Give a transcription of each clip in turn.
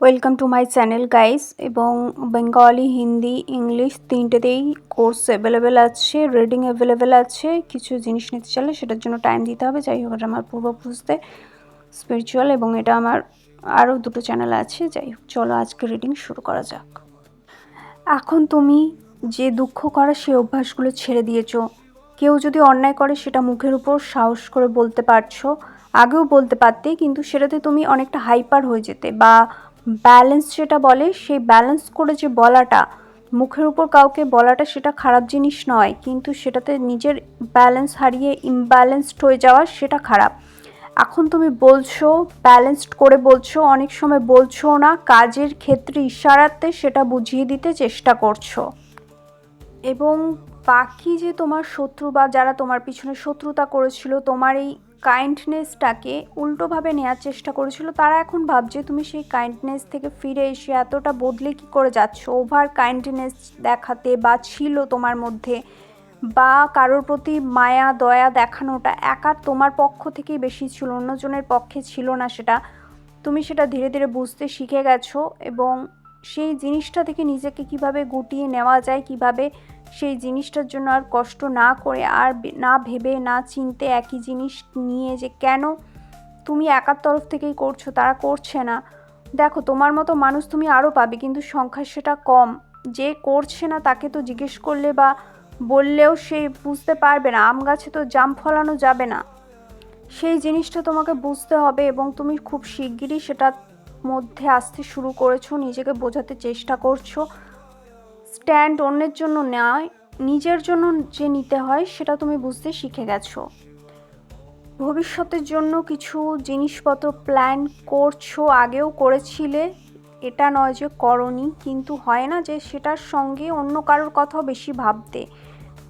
Welcome to my channel guys. এবং Bengali, Hindi, English তিনটেতেই course available আছে, রিডিং অ্যাভেলেবেল আছে। কিছু জিনিস নিতে চাইলে সেটার জন্য টাইম দিতে হবে। যাই হোক, এটা আমার পূর্বপুরুষদের স্পিরিচুয়াল, এবং এটা আমার আরও দুটো চ্যানেল আছে। যাই হোক, চলো আজকে রিডিং শুরু করা যাক। এখন তুমি যে দুঃখ করা সেই অভ্যাসগুলো ছেড়ে দিয়েছো। কেউ যদি অন্যায় করে সেটা মুখের উপর সাহস করে বলতে পারছো, আগেও বলতে পারতে, কিন্তু সেটাতে তুমি অনেকটা হাইপার হয়ে যেতে, বা ব্যালেন্স যেটা বলে সেই ব্যালেন্স করে যে বলাটা, মুখের উপর কাউকে বলাটা সেটা খারাপ জিনিস নয়, কিন্তু সেটাতে নিজের ব্যালেন্স হারিয়ে ইমব্যালেন্সড হয়ে যাওয়া সেটা খারাপ। এখন তুমি বলছো, ব্যালেন্সড করে বলছো, অনেক সময় বলছো না, কাজের ক্ষেত্রে ইশারাতে সেটা বুঝিয়ে দিতে চেষ্টা করছো। এবং বাকি যে তোমার শত্রু বা যারা তোমার পিছনে শত্রুতা করেছিল, তোমার এই কাইন্ডনেসটাকে উল্টোভাবে নেওয়ার চেষ্টা করেছিল, তারা এখন ভাবছে তুমি সেই কাইন্ডনেস থেকে ফিরে এসে এতটা বদলে কি করে যাচ্ছ। ওভার কাইন্ডনেস দেখাতে বা ছিল তোমার মধ্যে, বা কারোর প্রতি মায়া দয়া দেখানোটা একা তোমার পক্ষ থেকেই বেশি ছিল, অন্যজনের পক্ষে ছিল না। সেটা তুমি সেটা ধীরে ধীরে বুঝতে শিখে গেছো, এবং সেই জিনিসটা থেকে নিজেকে কিভাবে গুটিয়ে নেওয়া যায়, কিভাবে সেই জিনিসটার জন্য আর কষ্ট না করে, আর না ভেবে না চিনতে একই জিনিস নিয়ে যে কেন তুমি একার তরফ থেকেই করছো, তারা করছে না। দেখো, তোমার মতো মানুষ তুমি আরও পাবে, কিন্তু সংখ্যা সেটা কম। যে করছে না তাকে তো জিজ্ঞেস করলে বা বললেও সে বুঝতে পারবে না। আম গাছে তো জাম ফলানো যাবে না, সেই জিনিসটা তোমাকে বুঝতে হবে। এবং তুমি খুব শিগগিরই সেটার মধ্যে আসতে শুরু করেছো, নিজেকে বোঝাতে চেষ্টা করছো। স্ট্যান্ড অন্যের জন্য নয়, নিজের জন্য যে নিতে হয় সেটা তুমি বুঝতে শিখে গেছো। ভবিষ্যতের জন্য কিছু জিনিসপত্র প্ল্যান করছো, আগেও করেছিলে, এটা নয় যে করনি, কিন্তু হয় না যে সেটার সঙ্গে অন্য কারোর কথাও বেশি ভাবতে।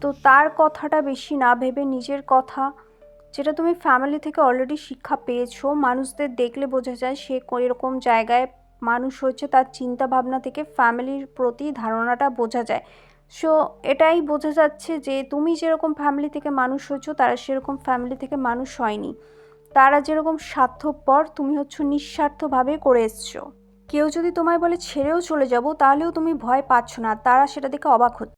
তো তার কথাটা বেশি না ভেবে নিজের কথা, যেটা তুমি ফ্যামিলি থেকে অলরেডি শিক্ষা পেয়েছো, মানুষদের দেখলে বোঝা যায় সে এরকম জায়গায় মানুষ হচ্ছে, তার চিন্তা ভাবনা থেকে ফ্যামিলির প্রতি ধারণাটা বোঝা যায়। সো এটাই বোঝা যাচ্ছে যে তুমি যেরকম ফ্যামিলি থেকে মানুষ হয়েছো, তারা সেরকম ফ্যামিলি থেকে মানুষ হয়নি। তারা যেরকম স্বার্থপর, তুমি হচ্ছে নিঃস্বার্থভাবে করে এসছো। কেউ যদি তোমায় বলে ছেড়েও চলে যাব, তাহলেও তুমি ভয় পাচ্ছ না, তারা সেটা দেখে অবাক হচ্ছে।